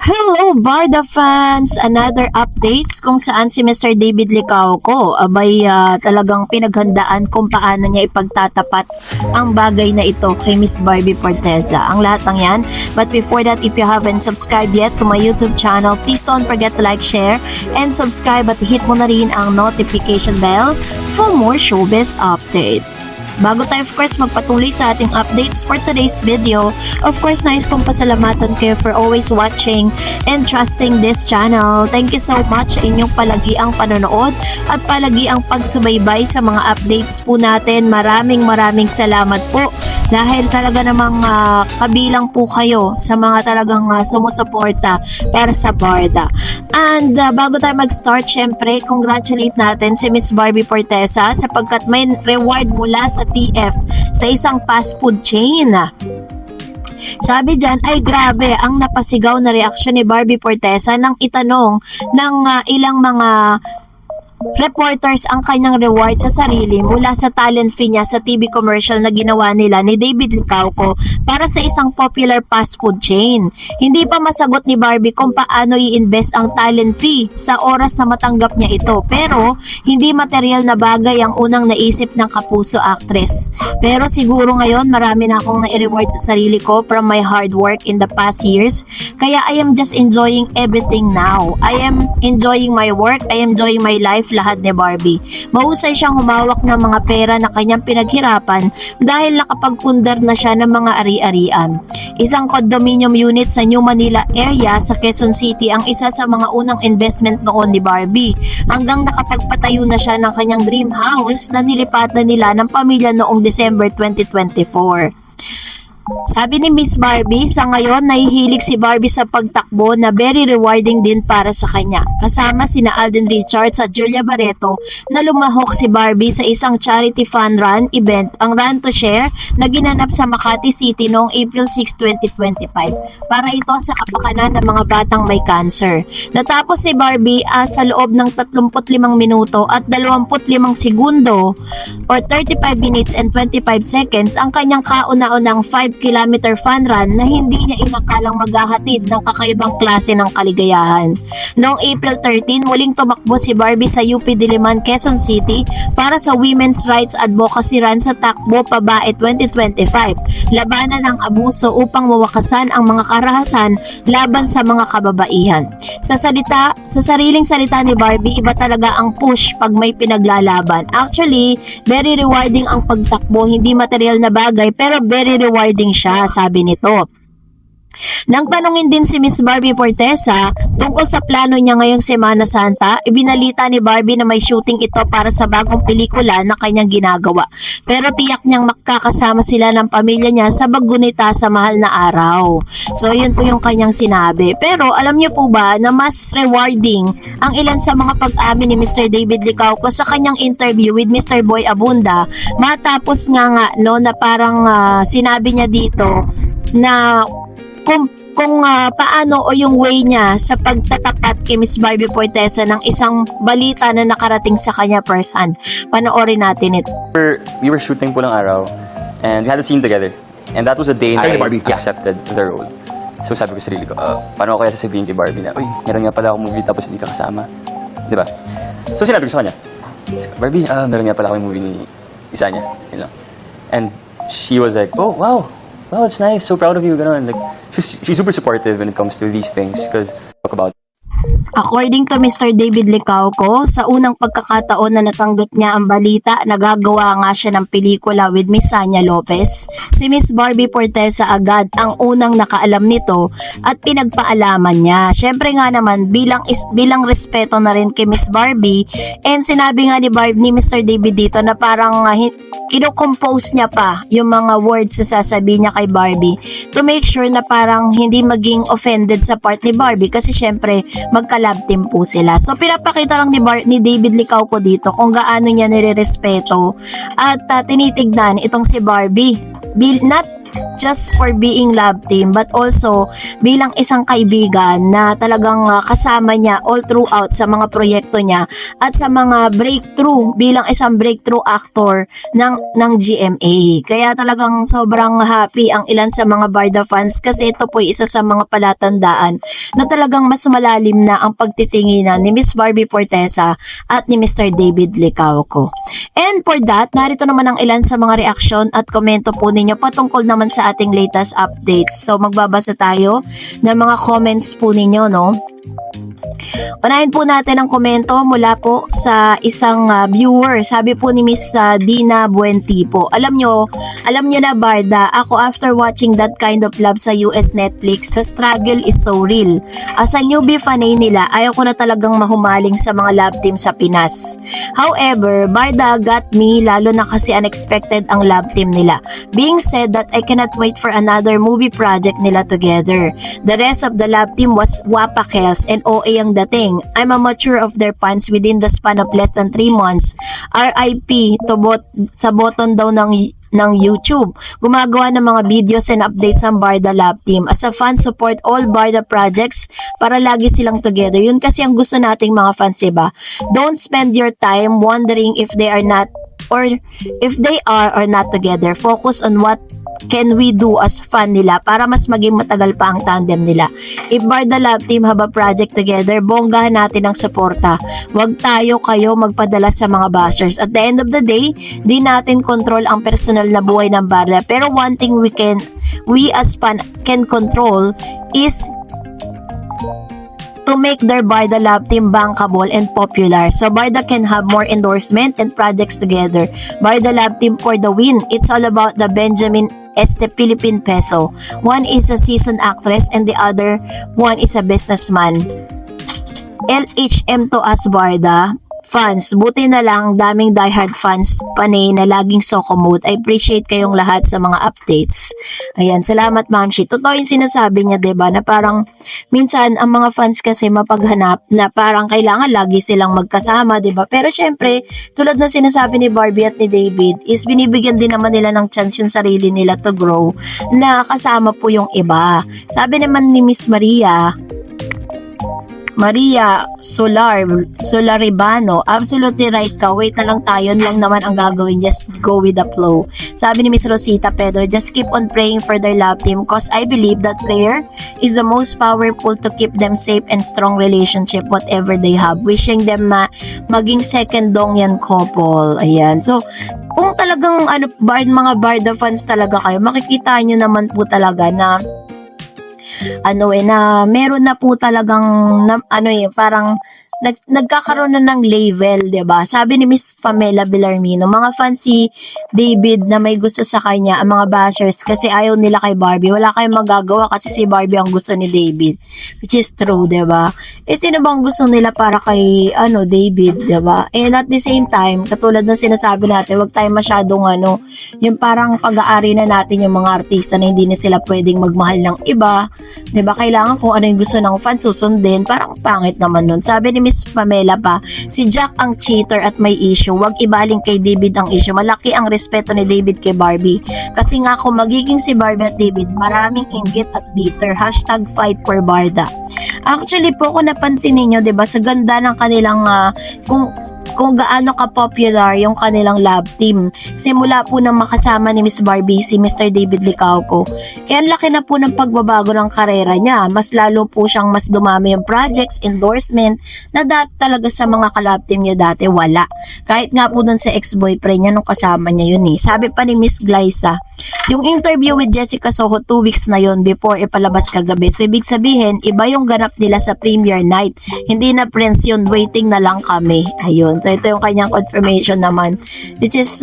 Hello Barda fans! Another updates kung saan si Mr. David Licauco abay talagang pinaghandaan kung paano niya ipagtatapat ang bagay na ito kay Miss Barbie Forteza. Ang lahat ng yan. But before that, if you haven't subscribed yet to my YouTube channel, please don't forget to like, share, and subscribe at hit mo na rin ang notification bell for more showbiz updates. Bago tayo of course magpatuloy sa ating updates for today's video, of course nais kong pasalamatan kayo for always watching and trusting this channel. Thank you so much sa inyong palagiang panonood at palagiang pagsubaybay sa mga updates po natin. Maraming salamat po dahil talaga namang kabilang po kayo sa mga talagang sumusuporta para sa Barda. And bago tayo mag-start, syempre congratulate natin si Miss Barbie Forteza sapagkat may reward mula sa TF sa isang fast food chain. Sabi dyan, ay grabe ang napasigaw na reaksyon ni Barbie Forteza nang itanong ng ilang mga reporters ang kanyang reward sa sarili mula sa talent fee niya sa TV commercial na ginawa nila ni David Licauco para sa isang popular fast food chain. Hindi pa masagot ni Barbie kung paano i-invest ang talent fee sa oras na matanggap niya ito, pero hindi material na bagay ang unang naisip ng kapuso actress. Pero siguro ngayon marami na akong na-reward sa sarili ko from my hard work in the past years, kaya I am just enjoying everything now. I am enjoying my work, I am enjoying my life, lahat ni Barbie. Mahusay siyang humawak ng mga pera na kanyang pinaghirapan dahil nakapagpundar na siya ng mga ari-arian. Isang condominium unit sa New Manila area sa Quezon City ang isa sa mga unang investment noon ni Barbie, hanggang nakapagpatayo na siya ng kanyang dream house na nilipatan nila ng pamilya noong December 2024. Sabi ni Miss Barbie, sa ngayon nahihilig si Barbie sa pagtakbo na very rewarding din para sa kanya. Kasama sina Alden Richards at Julia Barreto na lumahok si Barbie sa isang charity fun run event, ang Run to Share, na ginanap sa Makati City noong April 6, 2025 para ito sa kapakanan ng mga batang may cancer. Natapos si Barbie sa loob ng 35 minuto at 25 segundo or 35 minutes and 25 seconds ang kanyang kauna-unang 5-kilometer fun run na hindi niya inakalang maghahatid ng kakaibang klase ng kaligayahan. Noong April 13, muling tumakbo si Barbie sa UP Diliman, Quezon City para sa Women's Rights Advocacy Run sa Takbo Babae 2025, labanan ng abuso upang mawakasan ang mga karahasan laban sa mga kababaihan. Sa sariling salita ni Barbie, iba talaga ang push pag may pinaglalaban. Actually, very rewarding ang pagtakbo, hindi material na bagay pero very rewarding siya, sabi nito. Nang tanungin din si Miss Barbie Forteza tungkol sa plano niya ngayong Semana Santa, ibinalita ni Barbie na may shooting ito para sa bagong pelikula na kanyang ginagawa. Pero tiyak niyang makakasama sila ng pamilya niya sa Baggunita sa mahal na araw. So yun po yung kanyang sinabi. Pero alam niyo po ba na mas rewarding ang ilan sa mga pag-amin ni Mr. David Licauco sa kanyang interview with Mr. Boy Abunda, matapos nga no, na parang sinabi niya dito na kung paano o yung way niya sa pagtatapat kay Miss Barbie Forteza ng isang balita na nakarating sa kanya first hand. Panoorin natin ito. We were shooting po ng araw and we had a scene together. And that was the day na I accepted the role. So sabi ko sa sarili ko, paano ko kaya sasabihin kay Barbie na, uy, meron nga pala akong movie tapos hindi ka kasama. Diba? So sinabi ko sa kanya, Barbie, meron nga pala akong movie ni isa niya. You know? And she was like, oh, wow, it's nice, so proud of you, ganun. Like, she's super supportive when it comes to these things because talk about. According to Mr. David Licauco, sa unang pagkakataon na natanggap niya ang balita, nagagawa nga siya ng pelikula with Miss Sanya Lopez. Si Miss Barbie Forteza agad ang unang nakaalam nito at pinagpaalaman niya. Syempre nga naman, bilang respeto na rin kay Miss Barbie, and sinabi nga ni Mr. David dito na parang kino-compose niya pa yung mga words na sasabihin niya kay Barbie to make sure na parang hindi maging offended sa part ni Barbie kasi syempre magka-love team po sila. So pinapakita lang ni David Licauco dito kung gaano niya nirerespeto at tinitignan itong si Barbie. Not just for being love team, but also bilang isang kaibigan na talagang kasama niya all throughout sa mga proyekto niya at sa mga breakthrough bilang isang breakthrough actor ng GMA. Kaya talagang sobrang happy ang ilan sa mga Barda fans kasi ito po isa sa mga palatandaan na talagang mas malalim na ang pagtitinginan ni Miss Barbie Fortesa at ni Mr. David Licauco. And for that, narito naman ang ilan sa mga reaksyon at komento po ninyo patungkol naman sa ating latest updates. So magbabasa tayo ng mga comments po ninyo, no? Unahin po natin ang komento mula po sa isang viewer. Sabi po ni Miss Dina Buenti po, alam nyo na Barda, ako after watching that kind of love sa US Netflix, the struggle is so real. As a newbie fanay nila, ayaw ko na talagang mahumaling sa mga love team sa Pinas. However, Barda got me, lalo na kasi unexpected ang love team nila. Being said that I cannot wait for another movie project nila together. The rest of the love team was wapakels and OA ang dating. I'm a mature of their fans within the span of less than 3 months. RIP sa button daw ng YouTube. Gumagawa ng mga videos and updates ang Barda Love Team. As a fan, support all Barda projects para lagi silang together. Yun kasi ang gusto nating mga fans, diba? Don't spend your time wondering if they are not or not together. Focus on what can we do as fan nila para mas maging matagal pa ang tandem nila. If Barda Love Team have a project together, bonggahan natin ang suporta. Huwag kayo magpadala sa mga bashers. At the end of the day, di natin control ang personal na buhay ng Barda. Pero one thing we as fan can control is to make their Barda Love Team bankable and popular. So Barda can have more endorsement and projects together. Barda Love Team for the win. It's all about the Benjamin the Philippine peso. One is a seasoned actress and the other one is a businessman. LHM to us Barda fans, buti na lang daming diehard fans panay na laging soko mood. I appreciate kayong lahat sa mga updates. Ayan, salamat Ma'am Shi. Totoo yung sinasabi niya, diba, na parang minsan ang mga fans kasi mapaghanap na parang kailangan lagi silang magkasama, diba? Pero syempre, tulad na sinasabi ni Barbie at ni David, is binibigyan din naman nila ng chance yung sarili nila to grow na kasama po yung iba. Sabi naman ni Miss Maria Solaribano, absolutely right ka. Wait na lang tayo, lang naman ang gagawin. Just go with the flow. Sabi ni Miss Rosita Pedro, just keep on praying for their love team because I believe that prayer is the most powerful to keep them safe and strong relationship whatever they have. Wishing them na maging second dong yan couple. Ayan. So, kung talagang mga Barda fans talaga kayo, makikita nyo naman po talaga na na meron na po talagang parang nagkakaroon na ng level, 'di ba? Sabi ni Miss Pamela Villarmino, mga fans si David na may gusto sa kanya, ang mga bashers kasi ayaw nila kay Barbie. Wala kayong magagawa kasi si Barbie ang gusto ni David. Which is true, 'di ba? Sino bang gusto nila para kay David, 'di ba? And at the same time, katulad ng sinasabi natin, wag tayong masyadong yung parang pag-aari na natin yung mga artista na hindi na sila pwedeng magmahal ng iba, 'di ba? Kailangan kung ano yung gusto ng fans susundin, parang pangit naman nun. Sabi ni Miss Pamela pa, si Jack ang cheater at may issue. Wag ibaling kay David ang issue. Malaki ang respeto ni David kay Barbie. Kasi nga kung magiging si Barbie at David, maraming inggit at bitter. #fight for Barda. Actually po, kung napansin ninyo, diba, sa ganda ng kanilang kung gaano ka-popular yung kanilang love team. Simula po nang makasama ni Miss Barbie si Mr. David Licauco. Kaya laki na po ng pagbabago ng karera niya. Mas lalo po siyang mas dumami yung projects, endorsement na dati talaga sa mga ka-love team niya dati wala. Kahit nga po dun sa ex-boyfriend niya nung kasama niya yun eh. Sabi pa ni Miss Glyza, yung interview with Jessica Soho 2 weeks na yun before ipalabas kagabi. So ibig sabihin, iba yung ganap nila sa premiere night. Hindi na friends yun, waiting na lang kami. Ayun. So ito yung kanyang confirmation naman, which is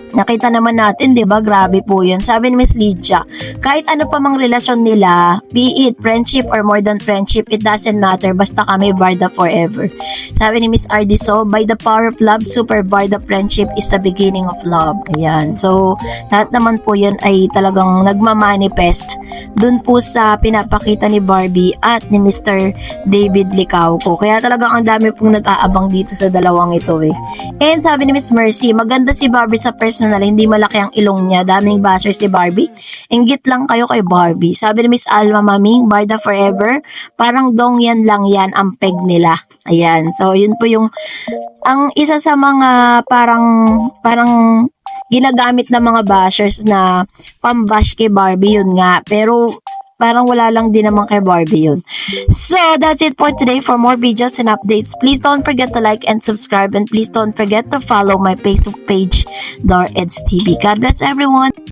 nakita naman natin, di ba? Grabe po yun. Sabi ni Miss Lydia, kahit ano pa mang relasyon nila, be it friendship or more than friendship, it doesn't matter. Basta kami Barda forever. Sabi ni Miss Ardiso, by the power of love, super Barda friendship is the beginning of love. Ayan. So, lahat naman po yun ay talagang nagmamanifest dun po sa pinapakita ni Barbie at ni Mr. David Licauco. Kaya talagang ang dami pong nag-aabang dito sa dalawang ito eh. And sabi ni Miss Mercy, maganda si Barbie sa personal personal, hindi malaki ang ilong niya. Daming bashers si Barbie. Inggit lang kayo kay Barbie. Sabi ni Miss Alma Maming, Barda Forever, parang dong yan lang yan ang peg nila. Ayan. So, yun po yung ang isa sa mga parang ginagamit ng mga bashers na pambash kay Barbie, yun nga. Pero parang wala lang din naman kay Barbie yun. So, that's it for today. For more videos and updates, please don't forget to like and subscribe, and please don't forget to follow my Facebook page, Dor Eds TV. God bless everyone!